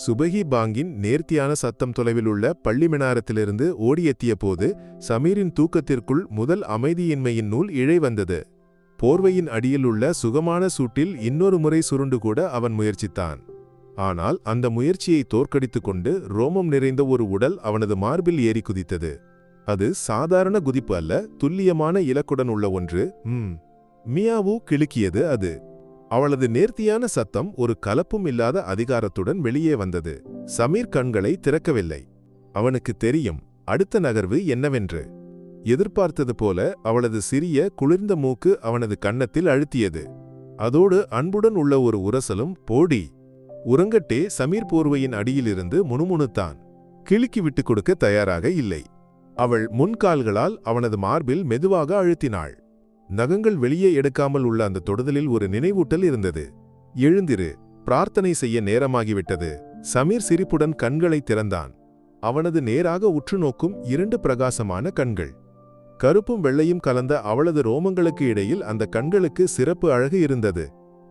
சுபஹி பாங்கின் நேர்த்தியான சத்தம் தொலைவில் உள்ள பள்ளி மினாரத்திலிருந்து ஓடியெத்திய போது சமீரின் தூக்கத்திற்குள் முதல் அமைதியின்மையின் நூல் இழை வந்தது. போர்வையின் அடியில் உள்ள சுகமான சூட்டில் இன்னொரு முறை சுருண்டு கூட அவன் முயற்சித்தான். ஆனால் அந்த முயற்சியை தோற்கடித்துக் கொண்டு ரோமம் நிறைந்த ஒரு உடல் அவனது மார்பில் ஏறி குதித்தது. அது சாதாரண குதிப்பு அல்ல, துல்லியமான இலக்குடன் உள்ள ஒன்று. மியாவு கிளுக்கியது அது. அவளது நேர்த்தியான சத்தம் ஒரு கலப்பும் இல்லாத அதிகாரத்துடன் வெளியே வந்தது. சமீர் கண்களை திறக்கவில்லை. அவனுக்கு தெரியும் அடுத்த நகர்வு என்னவென்று. எதிர்பார்த்தது போல அவளது சிறிய குளிர்ந்த மூக்கு அவனது கன்னத்தில் அழுத்தியது. அதோடு அன்புடன் உள்ள ஒரு உரசலும். போடி உறங்கட்டே. சமீர் போர்வையின் அடியிலிருந்து முணுமுணுத்தான். கிளுக்கி விட்டுக் கொடுக்க தயாராக இல்லை. அவள் முன்கால்களால் அவனது மார்பில் மெதுவாக அழுத்தினாள். நகங்கள் வெளியே எடுக்காமல் உள்ள அந்த தொடுதலில் ஒரு நினைவூட்டல் இருந்தது. எழுந்திரு, பிரார்த்தனை செய்ய நேரமாகிவிட்டது. சமீர் சிரிப்புடன் கண்களை திறந்தான். அவனது நேராக உற்று நோக்கும் 2 பிரகாசமான கண்கள். கருப்பும் வெள்ளையும் கலந்த அவளது ரோமங்களுக்கு இடையில் அந்த கண்களுக்கு சிறப்பு அழகு இருந்தது.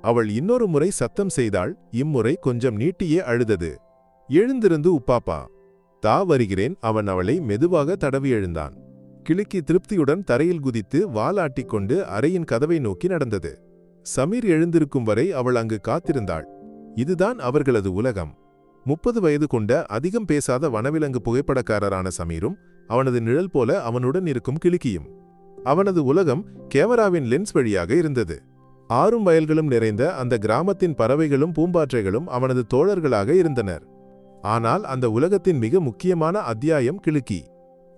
அவள் இன்னொரு முறை சத்தம் செய்தாள். இம்முறை கொஞ்சம் நீட்டியே அழுதது. எழுந்திருந்து உப்பாப்பா. தா வருகிறேன். அவன் அவளை மெதுவாக தடவி எழுந்தான். கிளுக்கி திருப்தியுடன் தரையில் குதித்து வாலாட்டிக்கொண்டு அறையின் கதவை நோக்கி நடந்தது. சமீர் எழுந்திருக்கும் வரை அவள் அங்கு காத்திருந்தாள். இதுதான் அவர்களது உலகம். 30 வயது கொண்ட அதிகம் பேசாத வனவிலங்கு புகைப்படக்காரரான சமீரும் அவனது நிழல் போல அவனுடன் இருக்கும் கிளுக்கியும். அவனது உலகம் கேமராவின் லென்ஸ் வழியாக இருந்தது. 6 வயல்களும் நிறைந்த அந்த கிராமத்தின் பறவைகளும் பூம்பாற்றைகளும் அவனது தோழர்களாக இருந்தனர். ஆனால் அந்த உலகத்தின் மிக முக்கியமான அத்தியாயம் கிளுக்கி.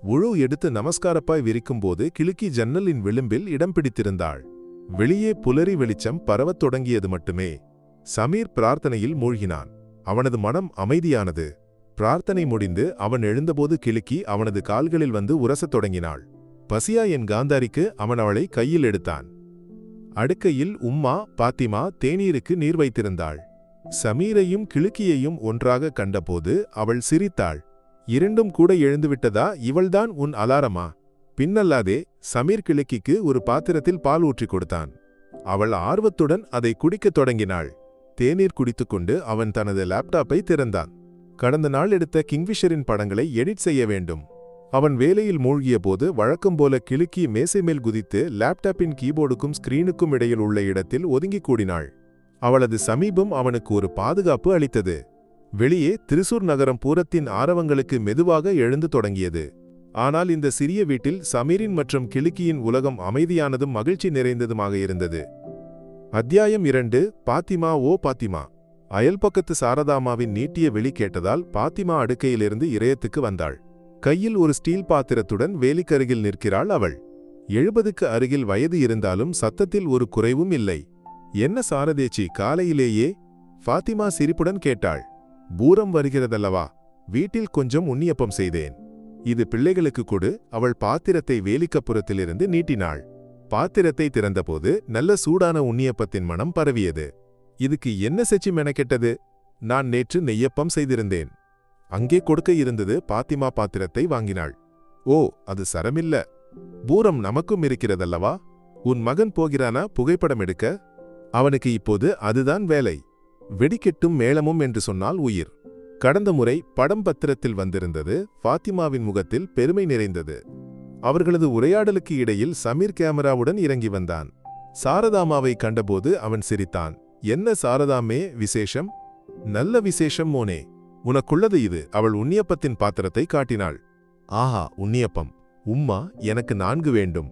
உழு எடுத்து நமஸ்காரப்பாய் விரிக்கும்போது கிளுக்கி ஜன்னலின் விளிம்பில் இடம் பிடித்திருந்தாள். வெளியே புலரி வெளிச்சம் பரவத் தொடங்கியது மட்டுமே. சமீர் பிரார்த்தனையில் மூழ்கினான். அவனது மனம் அமைதியானது. பிரார்த்தனை முடிந்து அவன் எழுந்தபோது கிளுக்கி அவனது கால்களில் வந்து உரசத் தொடங்கினாள். பசியா என் காந்தாரிக்கு. அவன் அவளை கையில் எடுத்தான். அடுக்கையில் உம்மா பாத்திமா தேநீருக்கு நீர் வைத்திருந்தாள். சமீரையும் கிளுக்கியையும் ஒன்றாக கண்டபோது அவள் சிரித்தாள். இரண்டும் கூட எழுந்துவிட்டதா? இவள்தான் உன் அலாரமா? பின்னல்லாதே. சமீர் கிளுக்கிக்கு ஒரு பாத்திரத்தில் பால் ஊற்றி கொடுத்தான். அவள் ஆர்வத்துடன் அதை குடிக்கத் தொடங்கினாள். தேநீர் குடித்துக்கொண்டு அவன் தனது லேப்டாப்பை திறந்தான். கடந்த நாள் எடுத்த கிங்விஷரின் படங்களை எடிட் செய்ய வேண்டும். அவன் வேலையில் மூழ்கிய போது வழக்கம் போல கிளுக்கி மேசை மேல் குதித்து லேப்டாப்பின் கீபோர்டுக்கும் ஸ்கிரீனுக்கும் இடையில் உள்ள இடத்தில் ஒதுங்கி கூடினாள். அவளது சமீபம் அவனுக்கு ஒரு பாதுகாப்பு அளித்தது. வெளியே திரிசூர் நகரம் பூரத்தின் ஆரவங்களுக்கு மெதுவாக எழுந்து தொடங்கியது. ஆனால் இந்த சிறிய வீட்டில் சமீரின் மற்றும் கிளுக்கியின் உலகம் அமைதியானதும் மகிழ்ச்சி நிறைந்ததுமாக இருந்தது. அத்தியாயம் 2. பாத்திமா. ஓ பாத்திமா. அயல்பக்கத்து சாரதாமாவின் நீட்டிய வெளி கேட்டதால் பாத்திமா அடுக்கையிலிருந்து இறையத்துக்கு வந்தாள். கையில் ஒரு ஸ்டீல் பாத்திரத்துடன் வேலிக்கருகில் நிற்கிறாள் அவள். 70க்கு அருகில் வயது இருந்தாலும் சத்தத்தில் ஒரு குறைவும் இல்லை. என்ன சாரதேச்சி, காலையிலேயே? பாத்திமா சிரிப்புடன் கேட்டாள். பூரம் வருகிறதல்லவா, வீட்டில் கொஞ்சம் உன்னியப்பம் செய்தேன். இது பிள்ளைகளுக்கு கொடு. அவள் பாத்திரத்தை வேலிக்கப்புறத்திலிருந்து நீட்டினாள். பாத்திரத்தை திறந்தபோது நல்ல சூடான உன்னியப்பத்தின் மனம் பரவியது. இதுக்கு என்ன செச்சு மெனக்கெட்டது? நான் நேற்று நெய்யப்பம் செய்திருந்தேன். அங்கே கொடுக்க இருந்தது. பாத்திமா பாத்திரத்தை வாங்கினாள். ஓ, அது சரமில்ல. பூரம் நமக்கும் இருக்கிறதல்லவா? உன் மகன் போகிறானா புகைப்படம் எடுக்க? அவனுக்கு இப்போது அதுதான் வேலை. வெடிக்கெட்டும் மேளமும் என்று சொன்னால் உயிர். கடந்த முறை படம் பத்திரத்தில் வந்திருந்தது. பாத்திமாவின் முகத்தில் பெருமை நிறைந்தது. அவர்களது உரையாடலுக்கு இடையில் சமீர் கேமராவுடன் இறங்கி வந்தான். சாரதாமாவை கண்டபோது அவன் சிரித்தான். என்ன சாரதாமே, விசேஷம்? நல்ல விசேஷம் மோனே. உனக்குள்ளது இது. அவள் உன்னியப்பத்தின் பாத்திரத்தை காட்டினாள். ஆஹா, உன்னியப்பம். உம்மா, எனக்கு 4 வேண்டும்.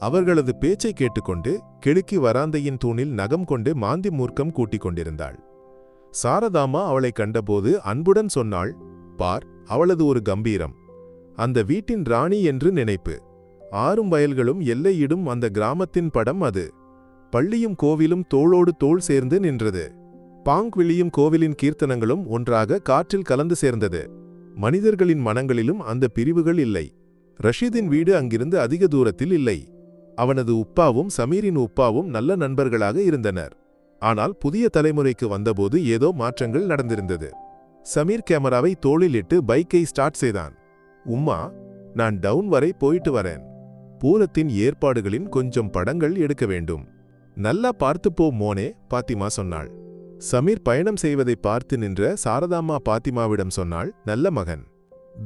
அவர்களது பேச்சை கேட்டுக்கொண்டு கிளுக்கி வராந்தையின் தூணில் நகம் கொண்டு மாந்தி மூர்க்கம் கூட்டிக் கொண்டிருந்தாள். சாரதாமா அவளை கண்டபோது அன்புடன் சொன்னாள். பார், அவளது ஒரு கம்பீரம். அந்த வீட்டின் ராணி என்று நினைப்பு. 6 வயல்களும் எல்லையிடும் அந்த கிராமத்தின் படம் அது. பள்ளியும் கோவிலும் தோளோடு தோள் சேர்ந்து நின்றது. பாங்க்விழியும் கோவிலின் கீர்த்தனங்களும் ஒன்றாக காற்றில் கலந்து சேர்ந்தது. மனிதர்களின் மனங்களிலும் அந்த பிரிவுகள் இல்லை. ரஷீதின் வீடு அங்கிருந்து அதிக தூரத்தில் இல்லை. அவனது உப்பாவும் சமீரின் உப்பாவும் நல்ல நண்பர்களாக இருந்தனர். ஆனால் புதிய தலைமுறைக்கு வந்தபோது ஏதோ மாற்றங்கள் நடந்திருந்தது. சமீர் கேமராவை தோளில் இட்டு பைக்கை ஸ்டார்ட் செய்தான். உம்மா, நான் டவுன் வரை போயிட்டு வரேன். பூரத்தின் ஏற்பாடுகளின் கொஞ்சம் படங்கள் எடுக்க வேண்டும். நல்லா பார்த்துப்போ மோனே, பாத்திமா சொன்னாள். சமீர் பயணம் செய்வதை பார்த்து நின்ற சாரதாம்மா பாத்திமாவிடம் சொன்னாள், நல்ல மகன்.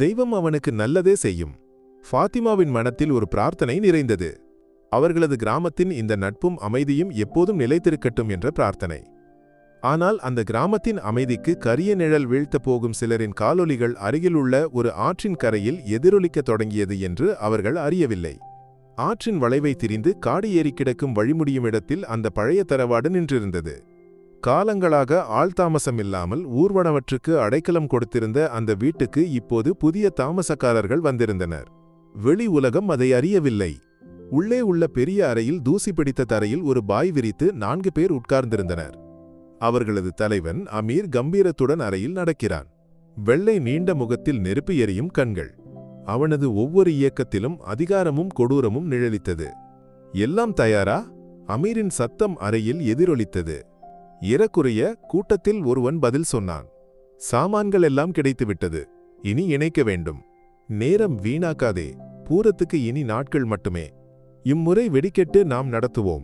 தெய்வம் அவனுக்கு நல்லதே செய்யும். ஃபாத்திமாவின் மனத்தில் ஒரு பிரார்த்தனை நிறைந்தது. அவர்களது கிராமத்தின் இந்த நட்பும் அமைதியும் எப்போதும் நிலைத்திருக்கட்டும் என்ற பிரார்த்தனை. ஆனால் அந்த கிராமத்தின் அமைதிக்கு கரிய நிழல் வீழ்த்த போகும் சிலரின் காலொலிகள் அருகிலுள்ள ஒரு ஆற்றின் கரையில் எதிரொலிக்கத் தொடங்கியது என்று அவர்கள் அறியவில்லை. ஆற்றின் வளைவை திரிந்து காடு ஏறி கிடக்கும் வழிமுடியும் இடத்தில் அந்த பழைய தரவாடு நின்றிருந்தது. காலங்களாக ஆள்தாமசமில்லாமல் ஊர்வனவற்றுக்கு அடைக்கலம் கொடுத்திருந்த அந்த வீட்டுக்கு இப்போது புதிய தாமசக்காரர்கள் வந்திருந்தனர். வெளி உலகம் அதை அறியவில்லை. உள்ளே உள்ள பெரிய அறையில் தூசி பிடித்த தரையில் ஒரு பாய் விரித்து 4 பேர் உட்கார்ந்திருந்தனர். அவர்களது தலைவன் அமீர் கம்பீரத்துடன் அறையில் நடக்கிறான். வெள்ளை நீண்ட முகத்தில் நெருப்பு எரியும் கண்கள். அவனது ஒவ்வொரு இயக்கத்திலும் அதிகாரமும் கொடூரமும் நிழலித்தது. எல்லாம் தயாரா? அமீரின் சத்தம் அறையில் எதிரொலித்தது. ஏறக்குறைய கூட்டத்தில் ஒருவன் பதில் சொன்னான். சாமான்கள் எல்லாம் கிடைத்துவிட்டது. இனி இணைக்க வேண்டும். நேரம் வீணாக்காதே. பூரத்துக்கு இனி நாட்கள் மட்டுமே. இம்முறை வெடிக்கெட்டு நாம் நடத்துவோம்.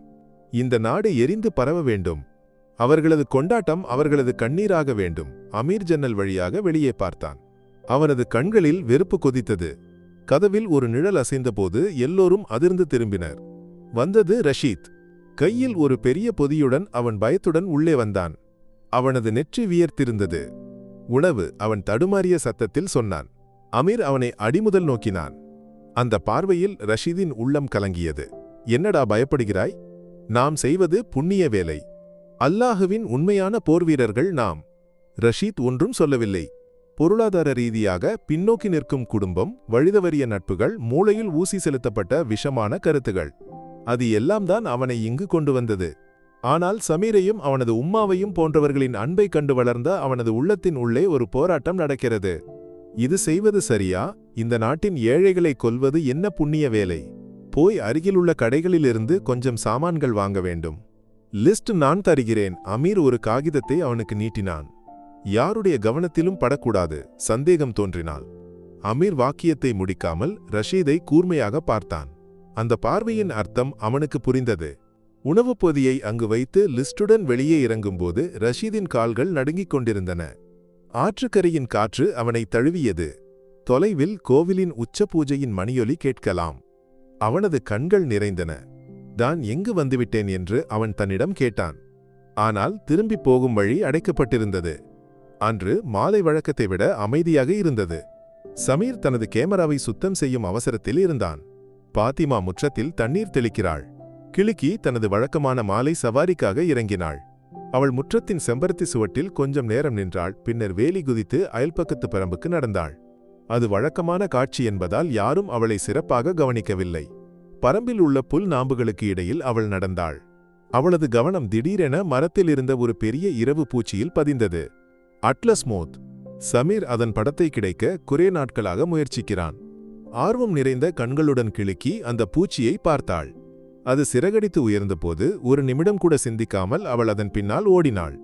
இந்த நாடு எரிந்து பரவ வேண்டும். அவர்களது கொண்டாட்டம் அவர்களது கண்ணீராக வேண்டும். அமீர் ஜன்னல் வழியாக வெளியே பார்த்தான். அவனது கண்களில் வெறுப்பு கொதித்தது. கதவில் ஒரு நிழல் அசைந்தபோது எல்லோரும் அதிர்ந்து திரும்பினர். வந்தது ரஷீத். கையில் ஒரு பெரிய பொதியுடன் அவன் பயத்துடன் உள்ளே வந்தான். அவனது நெற்றி வியர்த்திருந்தது. உணவு, அவன் தடுமாறிய சத்தத்தில் சொன்னான். அமீர் அவனை அடிமுதல் நோக்கினான். அந்த பார்வையில் ரஷீதின் உள்ளம் கலங்கியது. என்னடா பயப்படுகிறாய்? நாம் செய்வது புண்ணிய வேலை. அல்லாஹுவின் உண்மையான போர்வீரர்கள் நாம். ரஷீத் ஒன்றும் சொல்லவில்லை. பொருளாதார ரீதியாக பின்னோக்கி நிற்கும் குடும்பம், வழிதவறிய நட்புகள், மூளையில் ஊசி செலுத்தப்பட்ட விஷமான கருத்துகள், அது எல்லாம்தான் அவனை இங்கு கொண்டு வந்தது. ஆனால் சமீரையும் அவனது உம்மாவையும் போன்றவர்களின் அன்பை கண்டு வளர்ந்த அவனது உள்ளத்தின் உள்ளே ஒரு போராட்டம் நடக்கிறது. இது செய்வது சரியா? இந்த நாட்டின் ஏழைகளை கொல்வது என்ன புண்ணிய வேலை? போய் அருகிலுள்ள கடைகளிலிருந்து கொஞ்சம் சாமான்கள் வாங்க வேண்டும். லிஸ்ட் நான் தருகிறேன். அமீர் ஒரு காகிதத்தை அவனுக்கு நீட்டினான். யாருடைய கவனத்திலும் படக்கூடாது. சந்தேகம் தோன்றினாள். அமீர் வாக்கியத்தை முடிக்காமல் ரஷீதை கூர்மையாக பார்த்தான். அந்த பார்வையின் அர்த்தம் அவனுக்கு புரிந்தது. உணவுப் பொதியை அங்கு வைத்து லிஸ்டுடன் வெளியே இறங்கும்போது ரஷீதின் கால்கள் நடுங்கிக் கொண்டிருந்தன. ஆற்றுக்கரையின் காற்று அவனை தழுவியது. தொலைவில் கோவிலின் உச்ச பூஜையின் மணியொலி கேட்கலாம். அவனது கண்கள் நிறைந்தன. தான் எங்கு வந்துவிட்டேன் என்று அவன் தன்னிடம் கேட்டான். ஆனால் திரும்பிப் போகும் வழி அடைக்கப்பட்டிருந்தது. அன்று மாலை வழக்கத்தை விட அமைதியாக இருந்தது. சமீர் தனது கேமராவை சுத்தம் செய்யும் அவசரத்தில் இருந்தான். பாத்திமா முற்றத்தில் தண்ணீர் தெளிக்கிறாள். கிளிக்கி தனது வழக்கமான மாலை சவாரிக்காக இறங்கினாள். அவள் முற்றத்தின் செம்பருத்தி சுவட்டில் கொஞ்சம் நேரம் நின்றாள். பின்னர் வேலி குதித்து அயல்பக்கத்து பரம்புக்கு நடந்தாள். அது வழக்கமான காட்சி என்பதால் யாரும் அவளை சிறப்பாக கவனிக்கவில்லை. பரம்பில் உள்ள புல் நாம்புகளுக்கு இடையில் அவள் நடந்தாள். அவளது கவனம் திடீரென மரத்தில் இருந்த ஒரு பெரிய இரவு பூச்சியில் பதிந்தது. அட்லஸ் மோத். சமீர் அதன் படத்தை கிடைக்க குறை நாட்களாக முயற்சிக்கிறான். ஆர்வம் நிறைந்த கண்களுடன் கிளுக்கி அந்த பூச்சியை பார்த்தாள். அது சிறகடித்து உயர்ந்தபோது ஒரு நிமிடம் கூட சிந்திக்காமல் அவள் அதன் பின்னால் ஓடினாள்.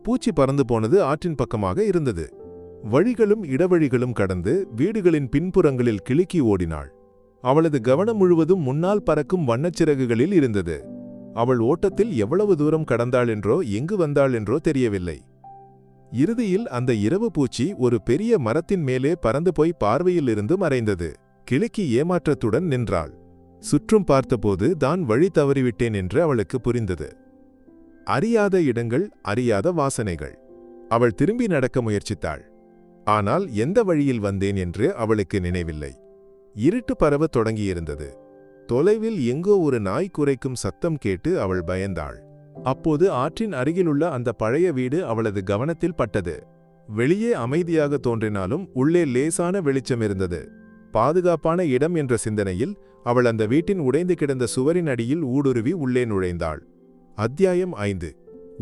பூச்சி பறந்து போனது ஆற்றின் பக்கமாக இருந்தது. வழிகளும் இடவழிகளும் கடந்து வீடுகளின் பின்புறங்களில் கிளுக்கி ஓடினாள். அவளது கவனம் முழுவதும் முன்னால் பறக்கும் வண்ணச்சிறகுகளில் இருந்தது. அவள் ஓட்டத்தில் எவ்வளவு தூரம் கடந்தாள் என்றோ எங்கு வந்தாள் என்றோ தெரியவில்லை. இறுதியில் அந்த இரவு பூச்சி ஒரு பெரிய மரத்தின் மேலே பறந்து போய் பார்வையில் இருந்து மறைந்தது. கிளுக்கி ஏமாற்றத்துடன் நின்றாள். சுற்றும் பார்த்தபோது தான் வழி தவறிவிட்டேன் என்று அவளுக்கு புரிந்தது. அறியாத இடங்கள், அறியாத வாசனைகள். அவள் திரும்பி நடக்க முயற்சித்தாள். ஆனால் எந்த வழியில் வந்தேன் என்று அவளுக்கு நினைவில்லை. இருட்டு பரவத் தொடங்கியிருந்தது. தொலைவில் எங்கோ ஒரு நாய் குரைக்கும் சத்தம் கேட்டு அவள் பயந்தாள். அப்போது ஆற்றின் அருகிலுள்ள அந்த பழைய வீடு அவளது கவனத்தில் பட்டது. வெளியே அமைதியாக தோன்றினாலும் உள்ளே லேசான வெளிச்சம் இருந்தது. பாதுகாப்பான இடம் என்ற சிந்தனையில் அவள் அந்த வீட்டின் உடைந்து கிடந்த சுவரின் அடியில் ஊடுருவி உள்ளே நுழைந்தாள். அத்தியாயம் 5.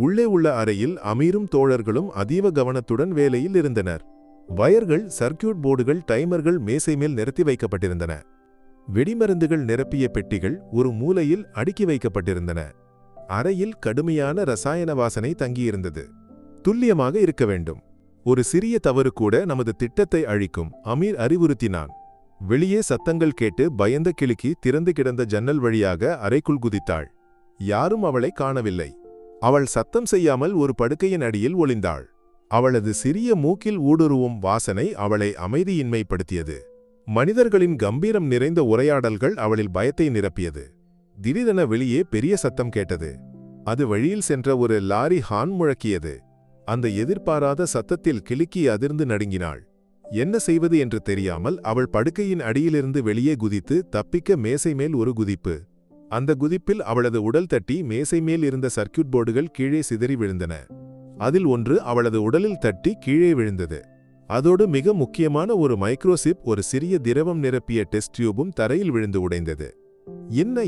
உள்ளே உள்ள அறையில் அமீரும் தோழர்களும் அதீவ கவனத்துடன் வேலையில் இருந்தனர். வயர்கள், சர்க்கியூட் போர்டுகள், டைமர்கள் மேசை மேல் நிறுத்தி வைக்கப்பட்டிருந்தன. வெடிமருந்துகள் நிரப்பிய பெட்டிகள் ஒரு மூலையில் அடுக்கி வைக்கப்பட்டிருந்தன. அறையில் கடுமையான ரசாயன வாசனை தங்கியிருந்தது. துல்லியமாக இருக்க வேண்டும். ஒரு சிறிய தவறு கூட நமது திட்டத்தை அழிக்கும், அமீர் அறிவுறுத்தினான். வெளியே சத்தங்கள் கேட்டு பயந்த கிளுக்கி திறந்து கிடந்த ஜன்னல் வழியாக அறைக்குள் குதித்தாள். யாரும் அவளை காணவில்லை. அவள் சத்தம் செய்யாமல் ஒரு படுக்கையின் அடியில் ஒளிந்தாள். அவளது சிறிய மூக்கில் ஊடுருவும் வாசனை அவளை அமைதியின்மைப்படுத்தியது. மனிதர்களின் கம்பீரம் நிறைந்த உரையாடல்கள் அவளில் பயத்தை நிரப்பியது. திடீரென வெளியே பெரிய சத்தம் கேட்டது. அது வழியில் சென்ற ஒரு லாரி ஹார்ன் முழக்கியது. அந்த எதிர்பாராத சத்தத்தில் கிளுக்கி அதிர்ந்து நடுங்கினாள். என்ன செய்வது என்று தெரியாமல் அவள் படுக்கையின் அடியிலிருந்து வெளியே குதித்து தப்பிக்க மேசை மேல் ஒரு குதிப்பு. அந்த குதிப்பில் அவளது உடல் தட்டி மேசை மேல் இருந்த சர்க்யூட் போர்டுகள் கீழே சிதறி விழுந்தன. அதில் ஒன்று அவளது உடலில் தட்டி கீழே விழுந்தது. அதோடு மிக முக்கியமான ஒரு மைக்ரோசிப், ஒரு சிறிய திரவம் நிரப்பிய டெஸ்ட் டியூபும் தரையில் விழுந்து உடைந்தது.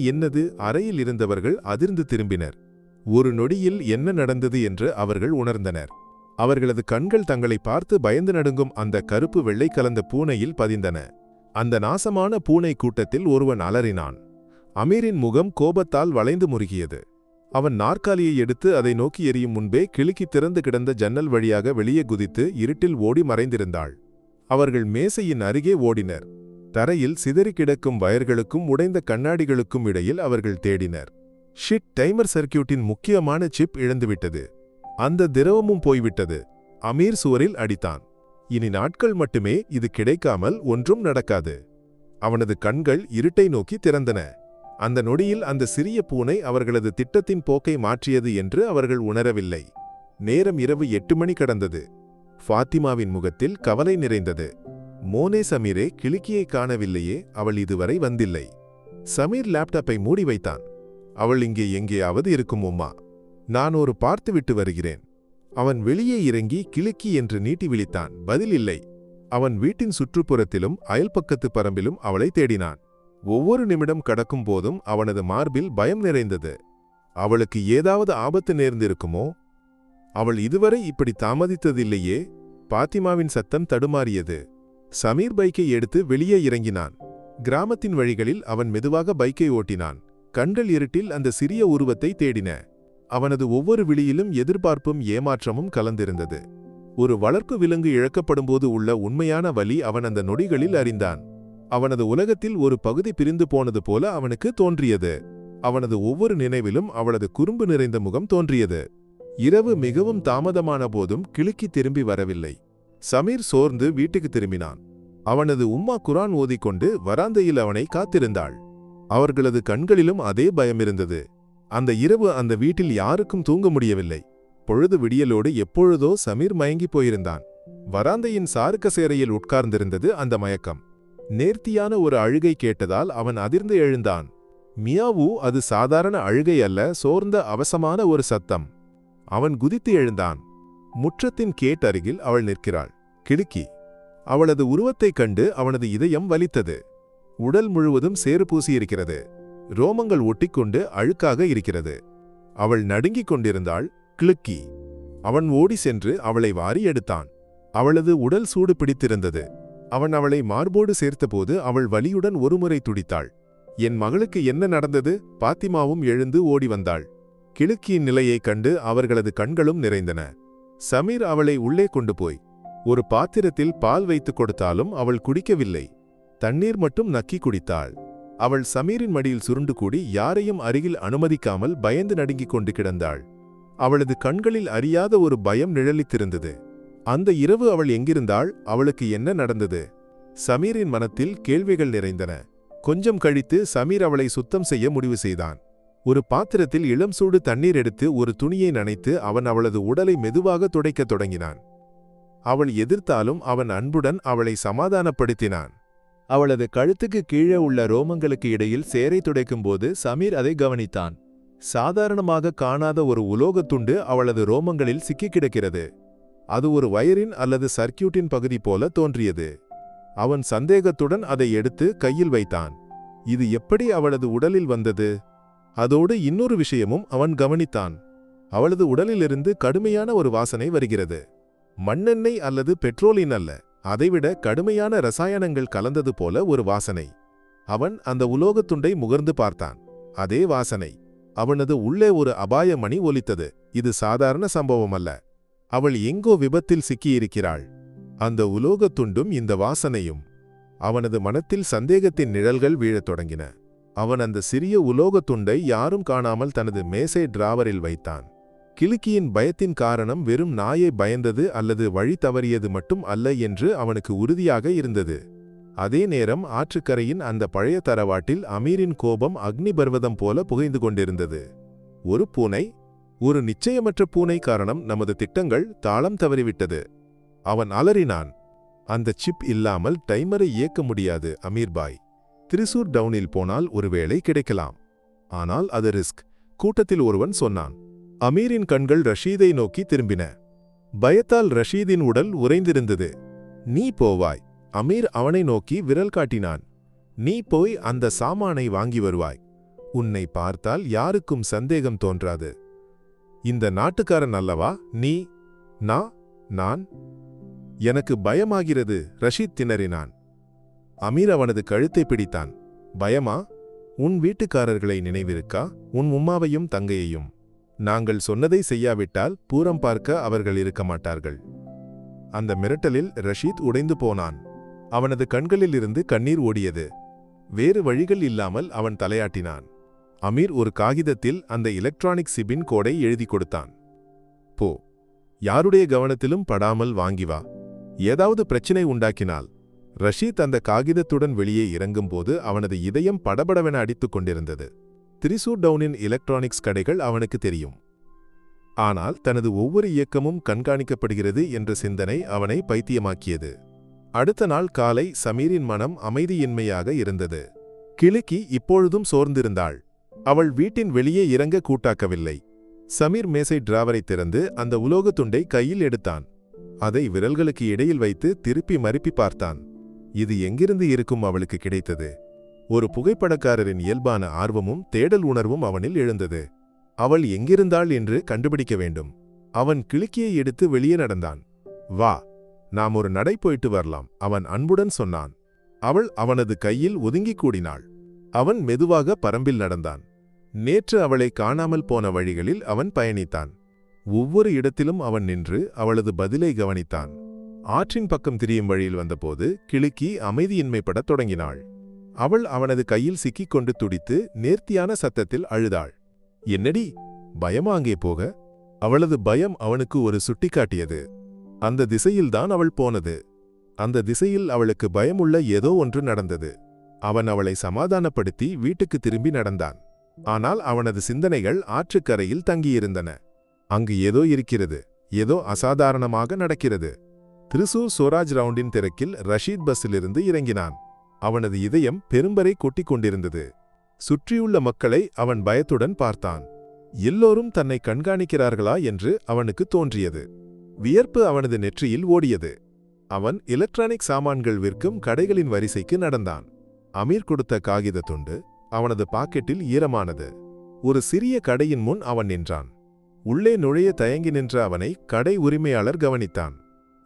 என்னது? அறையில் இருந்தவர்கள் அதிர்ந்து திரும்பினர். ஒரு நொடியில் என்ன நடந்தது என்று அவர்கள் உணர்ந்தனர். அவர்களது கண்கள் தங்களை பார்த்து பயந்து நடுங்கும் அந்த கருப்பு வெள்ளை கலந்த பூனையில் பதிந்தன. அந்த நாசமான பூனை கூட்டத்தில் ஒருவன் அலறினான். அமீரின் முகம் கோபத்தால் வளைந்து முறுகியது. அவன் நாற்காலியை எடுத்து அதை நோக்கி எறியும் முன்பே கிளுக்கி திறந்து கிடந்த ஜன்னல் வழியாக வெளியே குதித்து இருட்டில் ஓடி மறைந்திருந்தாள். அவர்கள் மேசையின் அருகே ஓடினர். தரையில் சிதறி கிடக்கும் வயர்களுக்கும் உடைந்த கண்ணாடிகளுக்கும் இடையில் அவர்கள் தேடினர். ஷிட், டைமர் சர்க்யூட்டின் முக்கியமான சிப் இழந்துவிட்டது. அந்த திரவமும் போய்விட்டது. அமீர் சுவரில் அடித்தான். இனி நாட்கள் மட்டுமே, இது கிடைக்காமல் ஒன்றும் நடக்காது. அவனது கண்கள் இருட்டை நோக்கி திறந்தன. அந்த நொடியில் அந்த சிறிய பூனை அவர்களது திட்டத்தின் போக்கை மாற்றியது என்று அவர்கள் உணரவில்லை. நேரம் இரவு 8 மணி கடந்தது. ஃபாத்திமாவின் முகத்தில் கவலை நிறைந்தது. மோனே, சமீரே, கிளுக்கியை காணவில்லையே, அவள் இதுவரை வந்தில்லை. சமீர் லேப்டாப்பை மூடி வைத்தான். அவள் இங்கே எங்கேயாவது இருக்கும் உம்மா. நான் ஒரு பார்த்துவிட்டு வருகிறேன். அவன் வெளியே இறங்கி கிளுக்கி என்று நீட்டி விழித்தான். பதில் இல்லை. அவன் வீட்டின் சுற்றுப்புறத்திலும் அயல்பக்கத்து பரம்பிலும் அவளை தேடினான். ஒவ்வொரு நிமிடம் கடக்கும் போதும் அவனது மார்பில் பயம் நிறைந்தது. அவளுக்கு ஏதாவது ஆபத்து நேர்ந்திருக்குமோ? அவள் இதுவரை இப்படி தாமதித்ததில்லையே. பாத்திமாவின் சத்தம் தடுமாறியது. சமீர் பைக்கை எடுத்து வெளியே இறங்கினான். கிராமத்தின் வழிகளில் அவன் மெதுவாக பைக்கை ஓட்டினான். கண்கள் இருட்டில் அந்த சிறிய உருவத்தை தேடின. அவனது ஒவ்வொரு விழியிலும் எதிர்பார்ப்பும் ஏமாற்றமும் கலந்திருந்தது. ஒரு வளர்ப்பு விலங்கு இழக்கப்படும்போது உள்ள உண்மையான வலி அவன் அந்த நொடிகளில் அறிந்தான். அவனது உலகத்தில் ஒரு பகுதி பிரிந்து போனது போல அவனுக்கு தோன்றியது. அவனது ஒவ்வொரு நினைவிலும் அவளது குறும்பு நிறைந்த முகம் தோன்றியது. இரவு மிகவும் தாமதமான போதும் கிளுக்கி திரும்பி வரவில்லை. சமீர் சோர்ந்து வீட்டுக்கு திரும்பினான். அவனது உம்மா குரான் ஓதிக்கொண்டு வராந்தையில் அவனை காத்திருந்தாள். அவர்களது கண்களிலும் அதே பயம் இருந்தது. அந்த இரவு அந்த வீட்டில் யாருக்கும் தூங்க முடியவில்லை. பொழுது விடியலோடு எப்பொழுதோ சமீர் மயங்கி போயிருந்தான். வராந்தையின் சாருக்க சேரையில் உட்கார்ந்திருந்தது அந்த மயக்கம். நேர்த்தியான ஒரு அழுகை கேட்டதால் அவன் அதிர்ந்து எழுந்தான். மியாவு, அது சாதாரண அழுகை அல்ல, சோர்ந்த அவசமான ஒரு சத்தம். அவன் குதித்து எழுந்தான். முற்றத்தின் கேட்டருகில் அவள் நிற்கிறாள். கிளுக்கி. அவளது உருவத்தைக் கண்டு அவனது இதயம் வலித்தது. உடல் முழுவதும் சேறு பூசியிருக்கிறது. ரோமங்கள் ஒட்டிக்கொண்டு அழுக்காக இருக்கிறது. அவள் நடுங்கிக் கொண்டிருந்தாள். கிளுக்கி. அவன் ஓடி சென்று அவளை வாரி எடுத்தான். அவளது உடல் சூடு பிடித்திருந்தது. அவன் அவளை மார்போடு சேர்த்தபோது அவள் வலியுடன் ஒருமுறை துடித்தாள். என் மகளுக்கு என்ன நடந்தது? பாத்திமாவும் எழுந்து ஓடி வந்தாள். கிளுக்கியின் நிலையைக் கண்டு அவர்களது கண்களும் நிறைந்தன. சமீர் அவளை உள்ளே கொண்டு போய் ஒரு பாத்திரத்தில் பால் வைத்துக் கொடுத்தாலும் அவள் குடிக்கவில்லை. தண்ணீர் மட்டும் நக்கி குடித்தாள். அவள் சமீரின் மடியில் சுருண்டு கூடி யாரையும் அருகில் அனுமதிக்காமல் பயந்து நடுங்கிக் கொண்டு கிடந்தாள். அவளது கண்களில் அறியாத ஒரு பயம் நிழலித்திருந்தது. அந்த இரவு அவள் எங்கிருந்தாள்? அவளுக்கு என்ன நடந்தது? சமீரின் மனத்தில் கேள்விகள் நிறைந்தன. கொஞ்சம் கழித்து சமீர் அவளை சுத்தம் செய்ய முடிவு செய்தான். ஒரு பாத்திரத்தில் இளம் சூடு தண்ணீர் எடுத்து ஒரு துணியை நனைத்து அவன் அவளது உடலை மெதுவாக துடைக்கத் தொடங்கினான். அவள் எதிர்த்தாலும் அவன் அன்புடன் அவளை சமாதானப்படுத்தினான். அவளது கழுத்துக்கு கீழே உள்ள ரோமங்களுக்கு இடையில் சேரை துடைக்கும்போது சமீர் அதை கவனித்தான். சாதாரணமாக காணாத ஒரு உலோகத்துண்டு அவளது ரோமங்களில் சிக்கிக் கிடக்கிறது. அது ஒரு வயரின் அல்லது சர்க்யூட்டின் பகுதி போல தோன்றியது. அவன் சந்தேகத்துடன் அதை எடுத்து கையில் வைத்தான். இது எப்படி அவளது உடலில் வந்தது? அதோடு இன்னொரு விஷயமும் அவன் கவனித்தான். அவளது உடலிலிருந்து கடுமையான ஒரு வாசனை வருகிறது. மண்ணெண்ணெய் அல்லது பெட்ரோலின் அல்ல, அதைவிட கடுமையான ரசாயனங்கள் கலந்தது போல ஒரு வாசனை. அவன் அந்த உலோகத்துண்டை முகர்ந்து பார்த்தான். அதே வாசனை. அவனது உள்ளே ஒரு அபாய மணி ஒலித்தது. இது சாதாரண சம்பவம் அல்ல. அவள் எங்கோ விபத்தில் சிக்கியிருக்கிறாள். அந்த உலோகத்துண்டும் இந்த வாசனையும். அவனது மனத்தில் சந்தேகத்தின் நிழல்கள் வீழத் தொடங்கின. அவன் அந்த சிறிய உலோகத்துண்டை யாரும் காணாமல் தனது மேசை டிராவரில் வைத்தான். கிளிக்கியின் பயத்தின் காரணம் வெறும் நாயை பயந்தது அல்லது வழி தவறியது மட்டும் அல்ல என்று அவனுக்கு உறுதியாக இருந்தது. அதே நேரம் ஆற்றுக்கரையின் அந்த பழைய தரவாட்டில் அமீரின் கோபம் அக்னி பர்வதம் போல புகைந்து கொண்டிருந்தது. ஒரு பூனை, ஒரு நிச்சயமற்ற பூனை காரணம் நமது திட்டங்கள் தாளம் தவறிவிட்டது. அவன் அலறினான். அந்த சிப் இல்லாமல் டைமரை இயக்க முடியாது அமீர்பாய். திரிசூர் டவுனில் போனால் ஒருவேளை கிடைக்கலாம். ஆனால் அது ரிஸ்க். கூட்டத்தில் ஒருவன் சொன்னான். அமீரின் கண்கள் ரஷீதை நோக்கி திரும்பின. பயத்தால் ரஷீதின் உடல் உறைந்திருந்தது. நீ போவாய். அமீர் அவனை நோக்கி விரல் காட்டினான். நீ போய் அந்த சாமானை வாங்கி வருவாய். உன்னை பார்த்தால் யாருக்கும் சந்தேகம் தோன்றாது. இந்த நாட்டுக்காரன் அல்லவா நீ? நான்? எனக்கு பயமாகிறது. ரஷீத் திணறினான். அமீர் அவனது கழுத்தை பிடித்தான். பயமா? உன் வீட்டுக்காரர்களை நினைவிருக்கா? உன் உம்மாவையும் தங்கையையும். நாங்கள் சொன்னதை செய்யாவிட்டால் பூரம் பார்க்க அவர்கள் இருக்க மாட்டார்கள். அந்த மிரட்டலில் ரஷீத் உடைந்து போனான். அவனது கண்களிலிருந்து கண்ணீர் ஓடியது. வேறு வழிகள் இல்லாமல் அவன் தலையாட்டினான். அமீர் ஒரு காகிதத்தில் அந்த எலக்ட்ரானிக் சிபின் கோடை எழுதி கொடுத்தான். போ, யாருடைய கவனத்திலும் படாமல் வாங்கி வா. ஏதாவது பிரச்சினை உண்டாக்கினால். ரஷீத் அந்த காகிதத்துடன் வெளியே இறங்கும்போது அவனது இதயம் படபடவென அடித்துக் கொண்டிருந்தது. திரிசூர் டவுனின் எலக்ட்ரானிக்ஸ் கடைகள் அவனுக்கு தெரியும். ஆனால் தனது ஒவ்வொரு இயக்கமும் கண்காணிக்கப்படுகிறது என்ற சிந்தனை அவனை பைத்தியமாக்கியது. அடுத்த நாள் காலை சமீரின் மனம் அமைதியின்மையாக இருந்தது. கிளிக்கி இப்பொழுதும் சோர்ந்திருந்தாள். அவள் வீட்டின் வெளியே இறங்க கூட்டாக்கவில்லை. சமீர் மேசை டிராவரை திறந்து அந்த உலோகத் துண்டை கையில் எடுத்தான். அதை விரல்களுக்கு இடையில் வைத்து திருப்பி மறுப்பி பார்த்தான். இது எங்கிருந்து இருக்கும் அவளுக்கு கிடைத்தது? ஒரு புகைப்படக்காரரின் இயல்பான ஆர்வமும் தேடல் உணர்வும் அவனில் எழுந்தது. அவள் எங்கிருந்தாள் என்று கண்டுபிடிக்க வேண்டும். அவன் கிளிக்கியை எடுத்து வெளியே நடந்தான். வா, நாம் ஒரு நடை போயிட்டு வரலாம், அவன் அன்புடன் சொன்னான். அவள் அவனது கையில் ஒதுங்கி கூடினாள். அவன் மெதுவாக பரம்பில் நடந்தான். நேற்று அவளை காணாமல் போன வழிகளில் அவன் பயணித்தான். ஒவ்வொரு இடத்திலும் அவன் நின்று அவளது பதிலை கவனித்தான். ஆற்றின் பக்கம் திரியும் வழியில் வந்தபோது கிளிக்கி அமைதியின்மைப்படத் தொடங்கினாள். அவள் அவனது கையில் சிக்கிக் கொண்டு துடித்து நேர்த்தியான சத்தத்தில் அழுதாள். என்னடி, பயமா அங்கே போக? அவளது பயம் அவனுக்கு ஒரு சுட்டிக்காட்டியது. அந்த திசையில்தான் அவள் போனது. அந்த திசையில் அவளுக்கு பயமுள்ள ஏதோ ஒன்று நடந்தது. அவன் அவளை சமாதானப்படுத்தி வீட்டுக்கு திரும்பி நடந்தான். ஆனால் அவனது சிந்தனைகள் ஆற்றுக்கரையில் தங்கியிருந்தன. அங்கு ஏதோ இருக்கிறது, ஏதோ அசாதாரணமாக நடக்கிறது. திரிசூர் சோராஜ் ரவுண்டின் திரக்கில் ரஷீத் பஸ்ஸிலிருந்து இறங்கினான். அவனது இதயம் பெரும்பறை கொட்டிக் கொண்டிருந்தது. சுற்றியுள்ள மக்களை அவன் பயத்துடன் பார்த்தான். எல்லோரும் தன்னை கண்காணிக்கிறார்களா என்று அவனுக்கு தோன்றியது. வியர்ப்பு அவனது நெற்றியில் ஓடியது. அவன் எலக்ட்ரானிக் சாமான்கள் விற்கும் கடைகளின் வரிசைக்கு நடந்தான். அமீர் கொடுத்த காகித துண்டு அவனது பாக்கெட்டில் ஈரமானது. ஒரு சிறிய கடையின் முன் அவன் நின்றான். உள்ளே நுழைய தயங்கி நின்ற அவனை கடை உரிமையாளர் கவனித்தான்.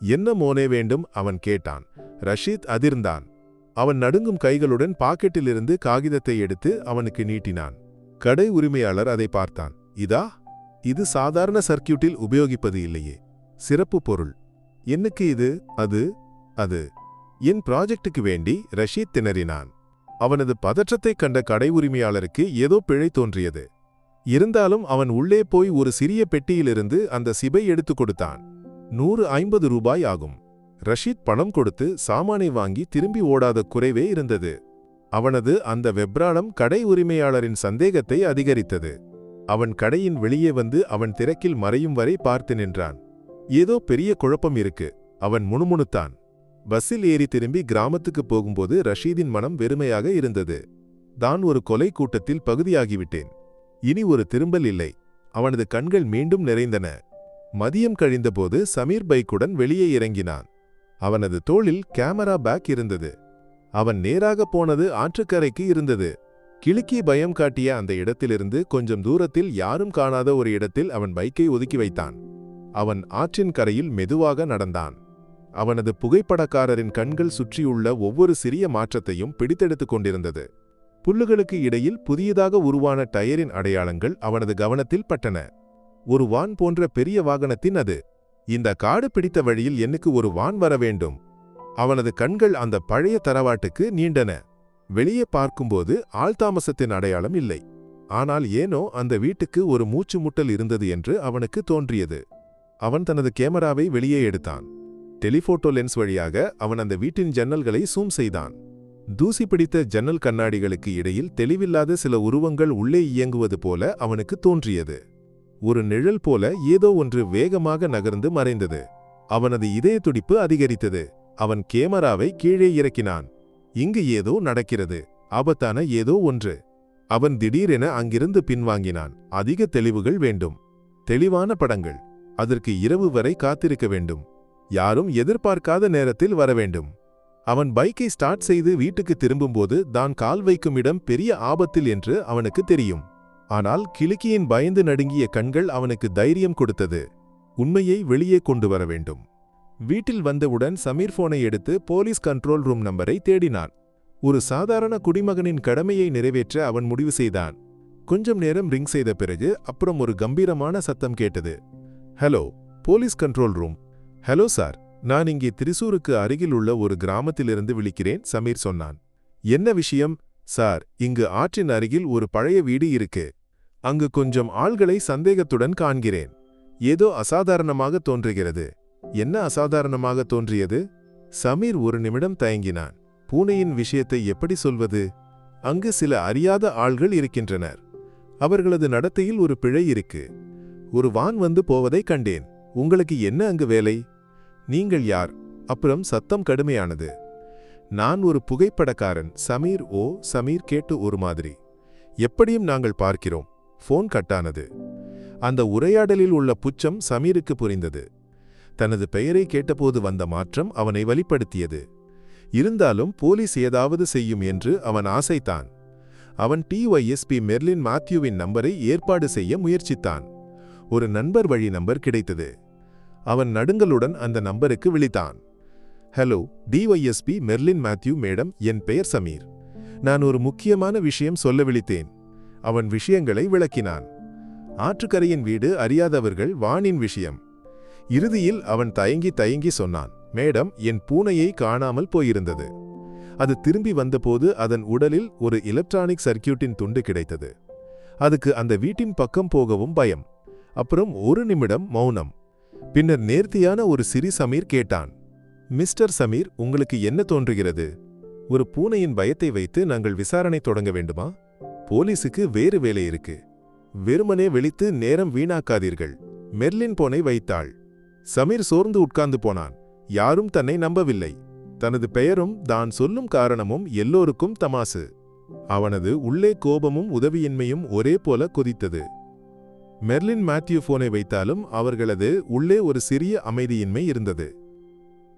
என்ன மோனே வேண்டும்? அவன் கேட்டான். ரஷீத் அதிர்ந்தான். அவன் நடுங்கும் கைகளுடன் பாக்கெட்டிலிருந்து காகிதத்தை எடுத்து அவனுக்கு நீட்டினான். கடை உரிமையாளர் அதை பார்த்தான். இதா? இது சாதாரண சர்க்கியூட்டில் உபயோகிப்பது இல்லையே, சிறப்பு பொருள். என்னுக்கு இது? அது என் ப்ராஜெக்டுக்கு வேண்டி. ரஷீத் திணறினான். அவனது பதற்றத்தைக் கண்ட கடை உரிமையாளருக்கு ஏதோ பிழை தோன்றியது. இருந்தாலும் அவன் உள்ளே போய் ஒரு சிறிய பெட்டியிலிருந்து அந்த சிபை எடுத்துக் கொடுத்தான். 150 ரூபாய் ஆகும். ரஷீத் பணம் கொடுத்து சாமானை வாங்கி திரும்பி ஓடாத குறைவே இருந்தது. அவனது அந்த வெப்ராளம் கடை உரிமையாளரின் சந்தேகத்தை அதிகரித்தது. அவன் கடையின் வெளியே வந்து அவன் திரக்கில் மறையும் வரை பார்த்து நின்றான். ஏதோ பெரிய குழப்பம் இருக்கு, அவன் முணுமுணுத்தான். பஸ்ஸில் ஏறி திரும்பி கிராமத்துக்கு போகும்போது ரஷீதின் மனம் வெறுமையாக இருந்தது. தான் ஒரு கொலை கூட்டத்தில் பகுதியாகிவிட்டேன். இனி ஒரு திரும்பல் இல்லை. அவனது கண்கள் மீண்டும் நிறைந்தன. மதியம் கழிந்தபோது சமீர் பைக்குடன் வெளியே இறங்கினான். அவனது தோளில் கேமரா பேக் இருந்தது. அவன் நேராக போனது ஆற்றுக்கரைக்கு இருந்தது. கிளிக்கி பயம் காட்டிய அந்த இடத்திலிருந்து கொஞ்சம் தூரத்தில் யாரும் காணாத ஒரு இடத்தில் அவன் பைக்கை ஒதுக்கி வைத்தான். அவன் ஆற்றின் கரையில் மெதுவாக நடந்தான். அவனது புகைப்படக்காரரின் கண்கள் சுற்றியுள்ள ஒவ்வொரு சிறிய மாற்றத்தையும் பிடித்தெடுத்துக் கொண்டிருந்தது. புல்லுகளுக்கு இடையில் புதியதாக உருவான டயரின் அடையாளங்கள் அவனது கவனத்தில் பட்டன. ஒரு வான் போன்ற பெரிய வாகனத்தின் அது. இந்த காடு பிடித்த வழியில் எனக்கு ஒரு வான் வர வேண்டும். அவனது கண்கள் அந்த பழைய தரவாட்டுக்கு நீண்டன. வெளியே பார்க்கும்போது ஆள்தாமசத்தின் அடையாளம் இல்லை. ஆனால் ஏனோ அந்த வீட்டுக்கு ஒரு மூச்சு முட்டல் இருந்தது என்று அவனுக்கு தோன்றியது. அவன் தனது கேமராவை வெளியே எடுத்தான். டெலிஃபோட்டோ லென்ஸ் வழியாக அவன் அந்த வீட்டின் ஜன்னல்களை சூம் செய்தான். தூசி பிடித்த ஜன்னல் கண்ணாடிகளுக்கு இடையில் தெளிவில்லாத சில உருவங்கள் உள்ளே இயங்குவது போல அவனுக்கு தோன்றியது. ஒரு நிழல் போல ஏதோ ஒன்று வேகமாக நகர்ந்து மறைந்தது. அவனது இதய துடிப்பு அதிகரித்தது. அவன் கேமராவை கீழே இறக்கினான். இங்கு ஏதோ நடக்கிறது, ஆபத்தான ஏதோ ஒன்று. அவன் திடீரென அங்கிருந்து பின்வாங்கினான். அதிக தெளிவுகள் வேண்டும், தெளிவான படங்கள். அதற்கு இரவு வரை காத்திருக்க வேண்டும். யாரும் எதிர்பார்க்காத நேரத்தில் வரவேண்டும். அவன் பைக்கை ஸ்டார்ட் செய்து வீட்டுக்கு திரும்பும்போது தான் கால் வைக்கும் இடம் பெரிய ஆபத்தில் என்று அவனுக்கு தெரியும். ஆனால் கிழக்கியின் பயந்து நடுங்கிய கண்கள் அவனுக்கு தைரியம் கொடுத்தது. உண்மையை வெளியே கொண்டு வர வேண்டும். வீட்டில் வந்தவுடன் சமீர் போனை எடுத்து போலீஸ் கண்ட்ரோல் ரூம் நம்பரை தேடினான். ஒரு சாதாரண குடிமகனின் கடமையை நிறைவேற்ற அவன் முடிவு செய்தான். கொஞ்சம் நேரம் ரிங் செய்த பிறகு அப்புறம் ஒரு கம்பீரமான சத்தம் கேட்டது. Hello, police control room. Hello sir, நான் இங்கே திரிசூருக்கு அருகில் உள்ள ஒரு கிராமத்திலிருந்து விழிக்கிறேன், சமீர் சொன்னான். என்ன விஷயம்? சார், இங்கு ஆற்றின் அருகில் ஒரு பழைய வீடு இருக்கு. அங்கு கொஞ்சம் ஆள்களை சந்தேகத்துடன் காண்கிறேன். ஏதோ அசாதாரணமாக தோன்றுகிறது. என்ன அசாதாரணமாக தோன்றியது? சமீர் ஒரு நிமிடம் தயங்கினான். பூனையின் விஷயத்தை எப்படி சொல்வது? அங்கு சில அறியாத ஆள்கள் இருக்கின்றனர். அவர்களது நடத்தையில் ஒரு பிழை இருக்கு. ஒரு வான் வந்து போவதை கண்டேன். உங்களுக்கு என்ன அங்கு வேலை? நீங்கள் யார்? அப்புறம் சத்தம் கடுமையானது. நான் ஒரு புகைப்படக்காரன். சமீர். ஓ, சமீர் கேட்டு ஒரு மாதிரி. எப்படியும் நாங்கள் பார்க்கிறோம். போன் கட்டானது. அந்த உரையாடலில் உள்ள புச்சம் சமீருக்கு புரிந்தது. தனது பெயரை கேட்டபோது வந்த மாற்றம் அவனை வலிப்படுத்தியது. இருந்தாலும் போலீஸ் ஏதாவது செய்யும் என்று அவன் ஆசைத்தான். அவன் டிஒய்எஸ்பி மெர்லின் மாத்யூவின் நம்பரை ஏற்பாடு செய்ய முயற்சித்தான். ஒரு நண்பர் வழி நம்பர் கிடைத்தது. அவன் நடுங்களுடன் அந்த நம்பருக்கு விழித்தான். Hello, DYSP Merlin Matthew madam, என் பெயர் சமீர். நான் ஒரு முக்கியமான விஷயம் சொல்ல விழித்தேன். அவன் விஷயங்களை விளக்கினான். ஆற்றுக்கரையின் வீடு, அறியாதவர்கள், வானின் விஷயம். இறுதியில் அவன் தயங்கி சொன்னான். மேடம், என் பூனையை காணாமல் போயிருந்தது. அது திரும்பி வந்தபோது அதன் உடலில் ஒரு எலக்ட்ரானிக் சர்க்கியூட்டின் துண்டு கிடைத்தது. அதுக்கு அந்த வீட்டின் பக்கம் போகவும் பயம். அப்புறம் ஒரு நிமிடம் மௌனம். பின்னர் நேர்த்தியான ஒரு சிரி சமீர் கேட்டான். மிஸ்டர் சமீர், உங்களுக்கு என்ன தோன்றுகிறது? ஒரு பூனையின் பயத்தை வைத்து நாங்கள் விசாரணை தொடங்க வேண்டுமா? போலீஸுக்கு வேறு வேலை இருக்கு. வெறுமனே விழித்து நேரம் வீணாக்காதீர்கள். மெர்லின் போனை வைத்தாள். சமீர் சோர்ந்து உட்கார்ந்து போனான். யாரும் தன்னை நம்பவில்லை. தனது பெயரும் தான் சொல்லும் காரணமும் எல்லோருக்கும் தமாசு. அவனது உள்ளே கோபமும் உதவியின்மையும் ஒரே போல கொதித்தது. மெர்லின் மாத்யூ போனை வைத்தாலும் அவர்களது உள்ளே ஒரு சிறிய அமைதியின்மை இருந்தது.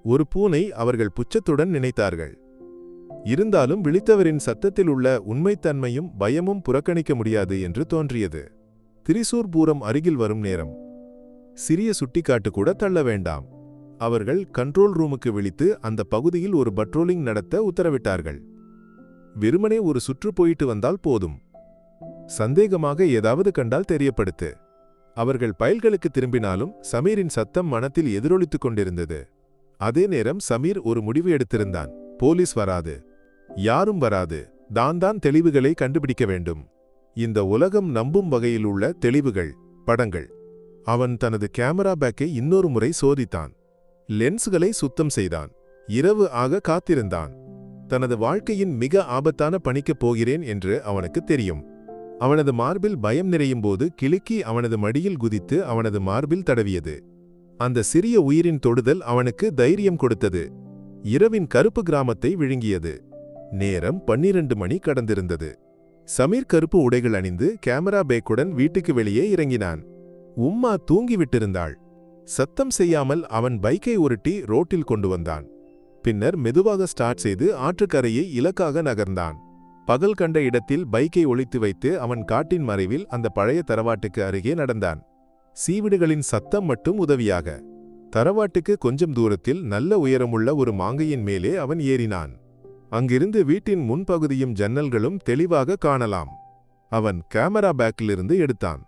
ஒரு பூனை அவர்கள் புச்சத்துடன் நினைத்தார்கள். இருந்தாலும் விழித்தவரின் சத்தத்தில் உள்ள உண்மைத்தன்மையும் பயமும் புறக்கணிக்க முடியாது என்று தோன்றியது. திரிசூர் பூரம் அருகில் வரும் நேரம். சிறிய சுட்டிக்காட்டு கூட தள்ள வேண்டாம். அவர்கள் கண்ட்ரோல் ரூமுக்கு விழித்து அந்த பகுதியில் ஒரு பட்ரோலிங் நடத்த உத்தரவிட்டார்கள். வெறுமனே ஒரு சுற்று போயிட்டு வந்தால் போதும். சந்தேகமாக ஏதாவது கண்டால் தெரியப்படுத்து. அவர்கள் பயல்களுக்கு திரும்பினாலும் சமீரின் சத்தம் மனத்தில் எதிரொலித்துக் கொண்டிருந்தது. அதே நேரம் சமீர் ஒரு முடிவு எடுத்திருந்தான். போலீஸ் வராது, யாரும் வராது. தான் தெளிவுகளை கண்டுபிடிக்க வேண்டும். இந்த உலகம் நம்பும் வகையில் உள்ள தெளிவுகள், படங்கள். அவன் தனது கேமரா பேக்கை இன்னொரு முறை சோதித்தான். லென்ஸ்களை சுத்தம் செய்தான். இரவு ஆக காத்திருந்தான். தனது வாழ்க்கையின் மிக ஆபத்தான பணிக்கப் போகிறேன் என்று அவனுக்கு தெரியும். அவனது மார்பில் பயம் நிறையும் போது கிளுக்கி அவனது மடியில் குதித்து அவனது மார்பில் தடவியது. அந்த சிறிய உயிரின் தொடுதல் அவனுக்கு தைரியம் கொடுத்தது. இரவின் கருப்பு கிராமத்தை விழுங்கியது. நேரம் 12 மணி கடந்திருந்தது. சமீர் கருப்பு உடைகள் அணிந்து கேமரா பேக்குடன் வீட்டுக்கு வெளியே இறங்கினான். உம்மா தூங்கிவிட்டிருந்தாள். சத்தம் செய்யாமல் அவன் பைக்கை உருட்டி ரோட்டில் கொண்டு வந்தான். பின்னர் மெதுவாக ஸ்டார்ட் செய்து ஆற்றுக்கரையை இலக்காக நகர்ந்தான். பகல் கண்ட இடத்தில் பைக்கை ஒளித்து வைத்து அவன் காட்டின் மறைவில் அந்த பழைய தரவாட்டுக்கு அருகே நடந்தான். சீவிடுகளின் சத்தம் மட்டும் உதவியாக. தரவாட்டுக்கு கொஞ்சம் தூரத்தில் நல்ல உயரமுள்ள ஒரு மாங்கையின் மேலே அவன் ஏறினான். அங்கிருந்து வீட்டின் முன்பகுதியும் ஜன்னல்களும் தெளிவாக காணலாம். அவன் கேமரா பேக்கிலிருந்து எடுத்தான்.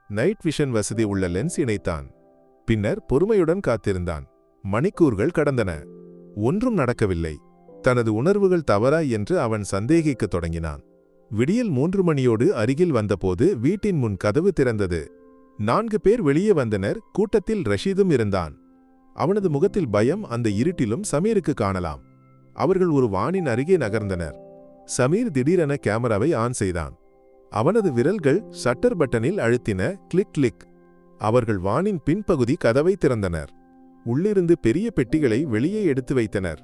நைட் விஷன் வசதி உள்ள லென்ஸ் இணைத்தான். பின்னர் பொறுமையுடன் காத்திருந்தான். மணிக்கூர்கள் கடந்தன. ஒன்றும் நடக்கவில்லை. தனது உணர்வுகள் தவறா என்று அவன் சந்தேகிக்கத் தொடங்கினான். விடியல் 3 மணியோடு அருகில் வந்தபோது வீட்டின் முன் கதவு திறந்தது. 4 பேர் வெளியே வந்தனர். கூட்டத்தில் ரஷீதும் இருந்தான். அவனது முகத்தில் பயம் அந்த இருட்டிலும் சமீருக்கு காணலாம். அவர்கள் ஒரு வானின் அருகே நகர்ந்தனர். சமீர் திடீரென கேமராவை ஆன் செய்தான். அவனது விரல்கள் ஷட்டர் பட்டனில் அழுத்தின. Click click. அவர்கள் வானின் பின்பகுதி கதவை திறந்தனர். உள்ளிருந்து பெரிய பெட்டிகளை வெளியே எடுத்து வைத்தனர்.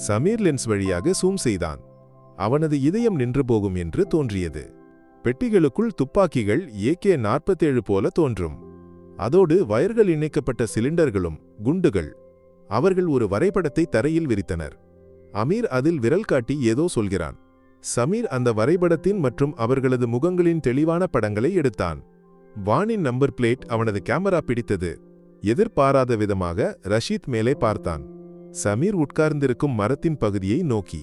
சமீர் லென்ஸ் வழியாக சூம் செய்தான். அவனது இதயம் நின்று போகும் என்று தோன்றியது. பெட்டிகளுக்குள் துப்பாக்கிகள் AK-47 போல தோன்றும். அதோடு வயர்கள் இணைக்கப்பட்ட சிலிண்டர்களும் குண்டுகள். அவர்கள் ஒரு வரைபடத்தை தரையில் விரித்தனர். அமீர் அதில் விரல் காட்டி ஏதோ சொல்கிறான். சமீர் அந்த வரைபடத்தின் மற்றும் அவர்களது முகங்களின் தெளிவான படங்களை எடுத்தான். வானின் நம்பர் பிளேட் அவனது கேமரா பிடித்தது. எதிர்பாராத விதமாக ரஷீத் மேலே பார்த்தான். சமீர் உட்கார்ந்திருக்கும் மரத்தின் பகுதியை நோக்கி.